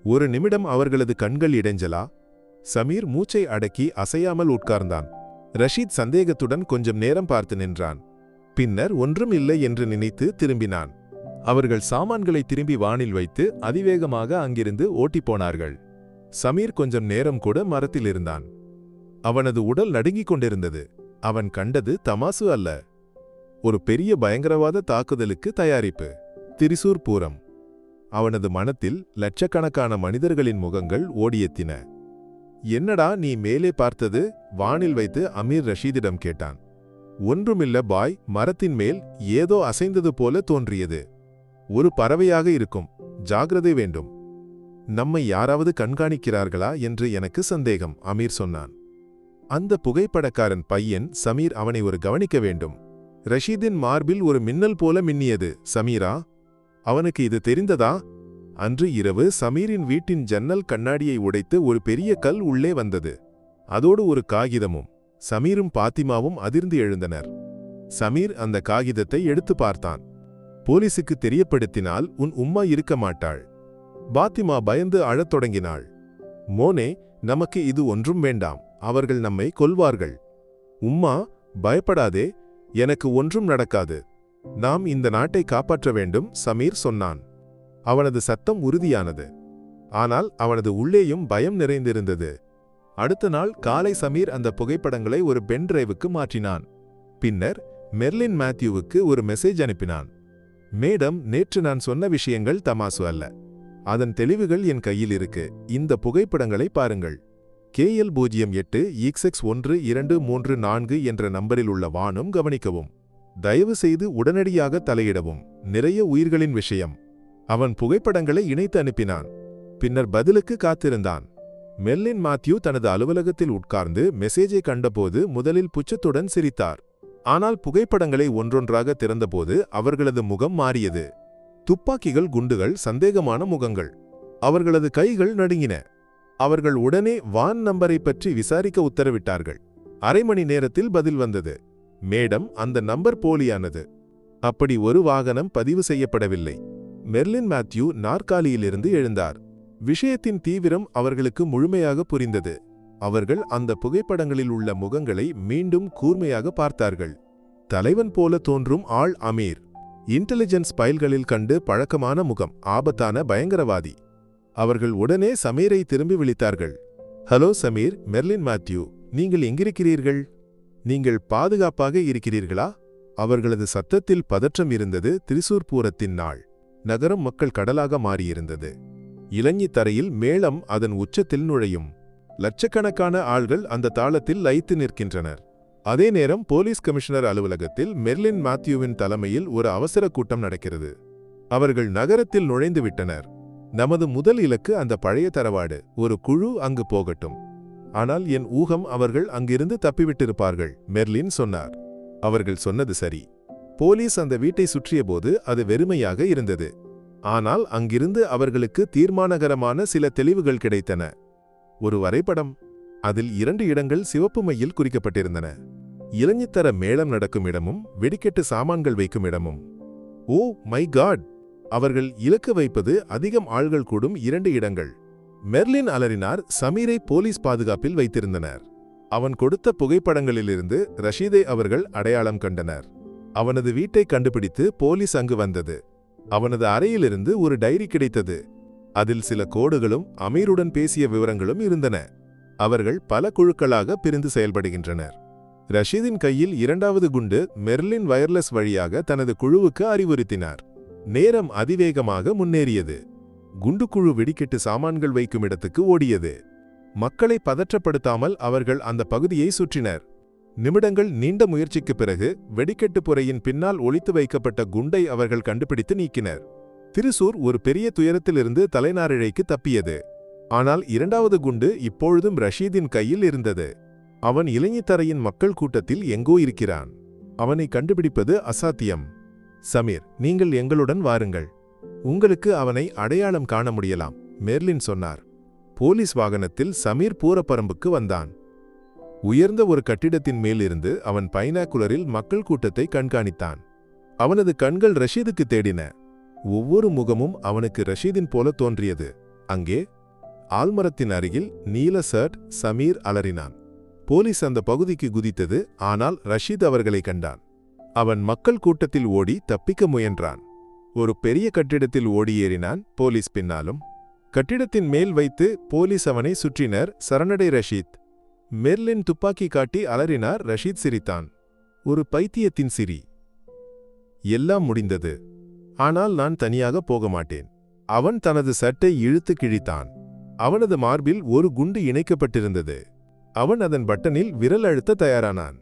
ஒரு நிமிடம் அவர்களது கண்கள் இடைஞ்சலா. சமீர் மூச்சை அடக்கி அசையாமல் உட்கார்ந்தான். ரஷீத் சந்தேகத்துடன் கொஞ்சம் நேரம் பார்த்து நின்றான். பின்னர் ஒன்றும் இல்லை என்று நினைத்து திரும்பினான். அவர்கள் சாமான்களை திரும்பி வானில் வைத்து அதிவேகமாக அங்கிருந்து ஓட்டிப்போனார்கள். சமீர் கொஞ்சம் நேரம் கூட மரத்தில் இருந்தான். அவனது உடல் நடுங்கிக் கொண்டிருந்தது. அவன் கண்டது தமாசு அல்ல. ஒரு பெரிய பயங்கரவாத தாக்குதலுக்கு தயாரிப்பு. திரிசூர் பூரம். அவனது மனத்தில் லட்சக்கணக்கான மனிதர்களின் முகங்கள் ஓடியெத்தின. என்னடா நீ மேலே பார்த்தது? வானில் வைத்து அமீர் ரஷீதிடம் கேட்டான். ஒன்றுமில்ல பாய், மரத்தின் மேல் ஏதோ அசைந்தது போல தோன்றியது. ஒரு பறவையாக இருக்கும். ஜாகிரதை வேண்டும். நம்மை யாராவது கண்காணிக்கிறார்களா என்று எனக்கு சந்தேகம், அமீர் சொன்னான். அந்த புகைப்படக்காரன் பையன் சமீர், அவனை ஒரு கவனிக்க வேண்டும். ரஷீதின் மார்பில் ஒரு மின்னல் போல மின்னியது. சமீரா? அவனுக்கு இது தெரிந்ததா? அன்று இரவு சமீரின் வீட்டின் ஜன்னல் கண்ணாடியை உடைத்து ஒரு பெரிய கல் உள்ளே வந்தது. அதோடு ஒரு காகிதமும். சமீரும் பாத்திமாவும் அதிர்ந்து எழுந்தனர். சமீர் அந்த காகிதத்தை எடுத்து பார்த்தான். போலீசுக்கு தெரியப்படுத்தினால் உன் உம்மா இருக்க மாட்டாள். பாத்திமா பயந்து அழத் தொடங்கினாள். மோனே, நமக்கு இது ஒன்றும் வேண்டாம். அவர்கள் நம்மை கொல்வார்கள். உம்மா, பயப்படாதே, எனக்கு ஒன்றும் நடக்காது. நாம் இந்த நாட்டை காப்பாற்ற வேண்டும், சமீர் சொன்னான். அவனது சத்தம் உறுதியானது. ஆனால் அவனது உள்ளேயும் பயம் நிறைந்திருந்தது. அடுத்த நாள் காலை சமீர் அந்த புகைப்படங்களை ஒரு பென் டிரைவுக்கு மாற்றினான். பின்னர் மெர்லின் மேத்யூவுக்கு ஒரு மெசேஜ் அனுப்பினான். மேடம், நேற்று நான் சொன்ன விஷயங்கள் தமாசு அல்ல. அதன் தெளிவுகள் என் கையில் இருக்கு. இந்த புகைப்படங்களை பாருங்கள். KL08XX1234 என்ற நம்பரில் உள்ள வானும் கவனிக்கவும். தயவு செய்து உடனடியாக தலையிடவும். நிறைய உயிர்களின் விஷயம். அவன் புகைப்படங்களை இணைத்து அனுப்பினான். பின்னர் பதிலுக்கு காத்திருந்தான். மெர்லின் மேத்யூ தனது அலுவலகத்தில் உட்கார்ந்து மெசேஜை கண்டபோது முதலில் புச்சத்துடன் சிரித்தார். ஆனால் புகைப்படங்களை ஒன்றொன்றாக திறந்தபோது அவர்களது முகம் மாறியது. துப்பாக்கிகள், குண்டுகள், சந்தேகமான முகங்கள். அவர்களது கைகள் நடுங்கின. அவர்கள் உடனே வான் நம்பரை பற்றி விசாரிக்க உத்தரவிட்டார்கள். அரை மணி நேரத்தில் பதில் வந்தது. மேடம், அந்த நம்பர் போலியானது. அப்படி ஒரு வாகனம் பதிவு செய்யப்படவில்லை. மெர்லின் மேத்யூ நாற்காலியிலிருந்து எழுந்தார். விஷயத்தின் தீவிரம் அவர்களுக்கு முழுமையாக புரிந்தது. அவர்கள் அந்த புகைப்படங்களில் உள்ள முகங்களை மீண்டும் கூர்மையாக பார்த்தார்கள். தலைவன் போல தோன்றும் ஆள் அமீர். இன்டெலிஜென்ஸ் பைல்களில் கண்டு பழக்கமான முகம். ஆபத்தான பயங்கரவாதி. அவர்கள் உடனே சமீரை திரும்பி விழித்தார்கள். Hello Sameer, Merlin Matthew. நீங்கள் எங்கிருக்கிறீர்கள்? நீங்கள் பாதுகாப்பாக இருக்கிறீர்களா? அவர்களது சத்தத்தில் பதற்றம் இருந்தது. திரிசூர் பூரத்தின் நாள். நகரம் மக்கள் கடலாக மாறியிருந்தது. இலஞ்சி தரையில் மேளம் அதன் உச்சத்தில் நுழையும். லட்சக்கணக்கான ஆள்கள் அந்த தாளத்தில் லயித்து நிற்கின்றனர். அதே நேரம் போலீஸ் கமிஷனர் அலுவலகத்தில் மெர்லின் மேத்யூவின் தலைமையில் ஒரு அவசர கூட்டம் நடக்கிறது. அவர்கள் நகரத்தில் நுழைந்து விட்டனர். நமது முதல் இலக்கு அந்த பழைய தரவாடு. ஒரு குழு அங்கு போகட்டும். ஆனால் என் ஊகம், அவர்கள் அங்கிருந்து தப்பிவிட்டிருப்பார்கள், மெர்லின் சொன்னார். அவர்கள் சொன்னது சரி. போலீஸ் அந்த வீட்டை சுற்றியபோது அது வெறுமையாக இருந்தது. ஆனால் அங்கிருந்து அவர்களுக்கு தீர்மானகரமான சில தெளிவுகள் கிடைத்தன. ஒரு வரைபடம். அதில் 2 இடங்கள் சிவப்பு மையில் குறிக்கப்பட்டிருந்தன. இலஞ்சித்தர மேளம் நடக்கும் இடமும் வெடிக்கெட்டு சாமான்கள் வைக்கும் இடமும். Oh my God! அவர்கள் இலக்கு வைப்பது அதிகம் ஆள்கள் கூடும் 2 இடங்கள். மெர்லின் அலறினார். சமீரை போலீஸ் பாதுகாப்பில் வைத்திருந்தனர். அவன் கொடுத்த புகைப்படங்களிலிருந்து ரஷீதை அவர்கள் அடையாளம் கண்டனர். அவனது வீட்டை கண்டுபிடித்து போலீஸ் அங்கு வந்தது. அவனது அறையிலிருந்து ஒரு டைரி கிடைத்தது. அதில் சில கோடுகளும் அமீருடன் பேசிய விவரங்களும் இருந்தன. அவர்கள் பல குழுக்களாக பிரிந்து செயல்படுகின்றனர். ரஷீதின் கையில் இரண்டாவது குண்டு மெர்லின் வயர்லெஸ் வழியாக தனது குழுவுக்கு அறிவுறுத்தினார். நேரம் அதிவேகமாக முன்னேறியது. குண்டுக்குழு வெடிக்கெட்டு சாமான்கள் வைக்கும் இடத்துக்கு ஓடியது. மக்களை பதற்றப்படுத்தாமல் அவர்கள் அந்த பகுதியை சுற்றினர். நிமிடங்கள் நீண்ட முயற்சிக்குப் பிறகு வெடிக்கெட்டு புரையின் பின்னால் ஒளித்து வைக்கப்பட்ட குண்டை அவர்கள் கண்டுபிடித்து நீக்கினர். திரிசூர் ஒரு பெரிய துயரத்திலிருந்து தலைநாரிழைக்கு தப்பியது. ஆனால் இரண்டாவது குண்டு இப்பொழுதும் ரஷீதின் கையில் இருந்தது. அவன் இளைஞத்தரையின் மக்கள் கூட்டத்தில் எங்கோ இருக்கிறான். அவனை கண்டுபிடிப்பது அசாத்தியம். சமீர், நீங்கள் எங்களுடன் வாருங்கள். உங்களுக்கு அவனை அடையாளம் காண முடியலாம், மெர்லின் சொன்னார். போலீஸ் வாகனத்தில் சமீர் பூரப்பரம்புக்கு வந்தான். உயர்ந்த ஒரு கட்டிடத்தின் மேலிருந்து அவன் பைனாக்குலரில் மக்கள் கூட்டத்தை கண்காணித்தான். அவனது கண்கள் ரஷீதுக்கு தேடின. ஒவ்வொரு முகமும் அவனுக்கு ரஷீதின் போல தோன்றியது. அங்கே ஆல்மரத்தின் அருகில் நீல ஷர்ட் சமீர் அலறினான். போலீஸ் அந்த பகுதிக்கு குதித்தது. ஆனால் ரஷீத் அவர்களை கண்டான். அவன் மக்கள் கூட்டத்தில் ஓடி தப்பிக்க முயன்றான். ஒரு பெரிய கட்டிடத்தில் ஓடியேறினான். போலீஸ் பின்னாலும். கட்டிடத்தின் மேல் வைத்து போலீஸ் அவனை சுற்றினர். சரணடை ரஷீத். மெர்லின் துப்பாக்கி காட்டி அலறினார். ரஷீத் சிரித்தான். ஒரு பைத்தியத்தின் சிரி. எல்லாம் முடிந்தது. ஆனால் நான் தனியாக போக மாட்டேன். அவன் தனது சட்டை இழுத்து கிழித்தான். அவனது மார்பில் ஒரு குண்டு இணைக்கப்பட்டிருந்தது. அவன் அதன் பட்டனில் விரல் அழுத்த தயாரானான்.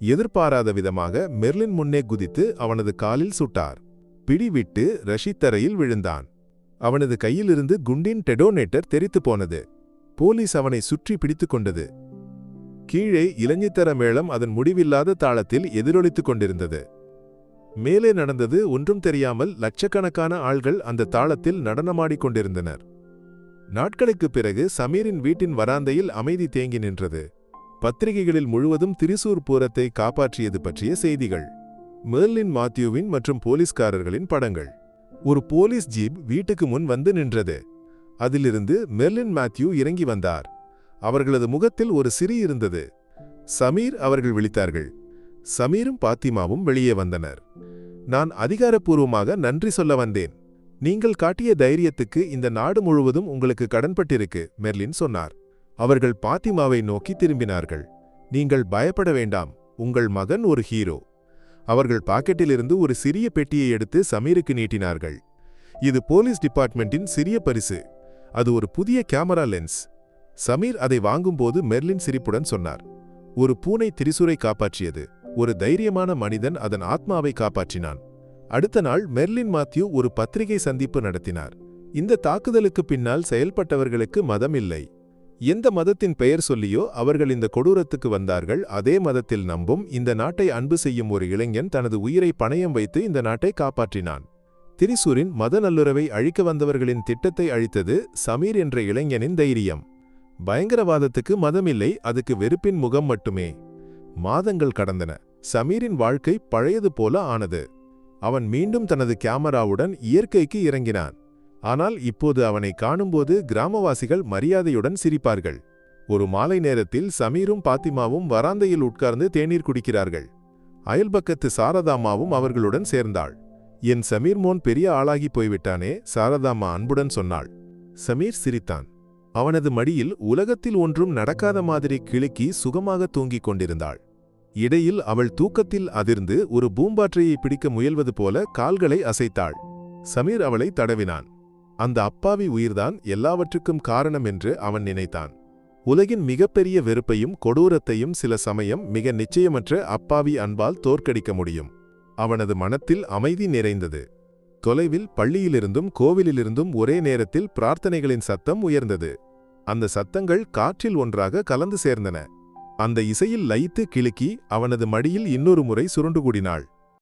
எதிர்பாராத விதமாக மெர்லின் முன்னே குதித்து அவனது காலில் சுட்டார். பிடிவிட்டு ரஷீத் தரையில் விழுந்தான். அவனது கையிலிருந்து குண்டின் டெடோனேட்டர் தெரித்து போனது. போலீஸ் அவனை சுற்றி பிடித்துக் கொண்டது. கீழே இளைஞத்தர மேளம் அதன் முடிவில்லாத தாளத்தில் எதிரொலித்துக் கொண்டிருந்தது. மேலே நடந்தது ஒன்றும் தெரியாமல் லட்சக்கணக்கான ஆள்கள் அந்த தாளத்தில் நடனமாடிக் கொண்டிருந்தனர். நாட்களுக்குப் பிறகு சமீரின் வீட்டின் வராந்தையில் அமைதி தேங்கி நின்றது. பத்திரிகைகளில் முழுவதும் திரிசூர் பூரத்தை காப்பாற்றியது பற்றிய செய்திகள். மெர்லின் மாத்யூவின் மற்றும் போலீஸ்காரர்களின் படங்கள். ஒரு போலீஸ் ஜீப் வீட்டுக்கு முன் வந்து நின்றது. அதிலிருந்து மெர்லின் மாத்யூ இறங்கி வந்தார். அவர்களது முகத்தில் ஒரு சிரி இருந்தது. சமீர், அவர்கள் விழித்தார்கள். சமீரும் பாத்திமாவும் வெளியே வந்தனர். நான் அதிகாரப்பூர்வமாக நன்றி சொல்ல வந்தேன். நீங்கள் காட்டிய தைரியத்துக்கு இந்த நாடு முழுவதும் உங்களுக்கு கடன்பட்டிருக்கு, மெர்லின் சொன்னார். அவர்கள் பாத்திமாவை நோக்கி திரும்பினார்கள். நீங்கள் பயப்பட வேண்டாம், உங்கள் மகன் ஒரு ஹீரோ. அவர்கள் பாக்கெட்டிலிருந்து ஒரு சிறிய பெட்டியை எடுத்து சமீருக்கு நீட்டினார்கள். இது போலீஸ் டிபார்ட்மெண்டின் சிறிய பரிசு. அது ஒரு புதிய கேமரா லென்ஸ். சமீர் அதை வாங்கும்போது மெர்லின் சிரிப்புடன் சொன்னார். ஒரு பூனை திரிசூரை காப்பாற்றியது. ஒரு தைரியமான மனிதன் அதன் ஆத்மாவை காப்பாற்றினான். அடுத்த நாள் மெர்லின் மாத்யூ ஒரு பத்திரிகை சந்திப்பு நடத்தினார். இந்த தாக்குதலுக்கு பின்னால் செயல்பட்டவர்களுக்கு மதம் இல்லை. எந்த மதத்தின் பெயர் சொல்லியோ அவர்கள் இந்த கொடூரத்துக்கு வந்தார்கள். அதே மதத்தில் நம்பும் இந்த நாட்டை அன்பு செய்யும் ஒரு இளைஞன் தனது உயிரை பணயம் வைத்து இந்த நாட்டை காப்பாற்றினான். திரிசூரின் மத நல்லுறவை அழிக்க வந்தவர்களின் திட்டத்தை அழித்தது சமீர் என்ற இளைஞனின் தைரியம். பயங்கரவாதத்துக்கு மதமில்லை, அதுக்கு வெறுப்பின் முகம் மட்டுமே. மாதங்கள் கடந்தன. சமீரின் வாழ்க்கை பழையது போல ஆனது. அவன் மீண்டும் தனது கேமராவுடன் இயற்கைக்கு இறங்கினான். ஆனால் இப்போது அவனை காணும்போது கிராமவாசிகள் மரியாதையுடன் சிரிப்பார்கள். ஒரு மாலை நேரத்தில் சமீரும் பாத்திமாவும் வராந்தையில் உட்கார்ந்து தேநீர் குடிக்கிறார்கள். அயல்பக்கத்து சாரதாமாவும் அவர்களுடன் சேர்ந்தாள். என் சமீர் மோன் பெரிய ஆளாகி போய்விட்டானே, சாரதாமா அன்புடன் சொன்னாள். சமீர் சிரித்தான். அவனது மடியில் உலகத்தில் ஒன்றும் நடக்காத மாதிரி கிளுக்கி சுகமாக தூங்கிக் கொண்டிருந்தாள். இடையில் அவள் தூக்கத்தில் அதிர்ந்து ஒரு பூம்பாற்றையை பிடிக்க முயல்வது போல கால்களை அசைத்தாள். சமீர் அவளை தடவினான். அந்த அப்பாவி உயிர்தான் எல்லாவற்றுக்கும் காரணம் என்று அவன் நினைத்தான். உலகின் மிகப்பெரிய வெறுப்பையும் கொடூரத்தையும் சில சமயம் மிக நிச்சயமற்ற அப்பாவி அன்பால் தோற்கடிக்க முடியும். அவனது மனத்தில் அமைதி நிறைந்தது. தொலைவில் பள்ளியிலிருந்தும் கோவிலிலிருந்தும் ஒரே நேரத்தில் பிரார்த்தனைகளின் சத்தம் உயர்ந்தது. அந்த சத்தங்கள் காற்றில் ஒன்றாக கலந்து சேர்ந்தன. அந்த இசையில் லயித்து கிளுக்கி அவனது மடியில் இன்னொரு முறை சுருண்டு கூடினாள்.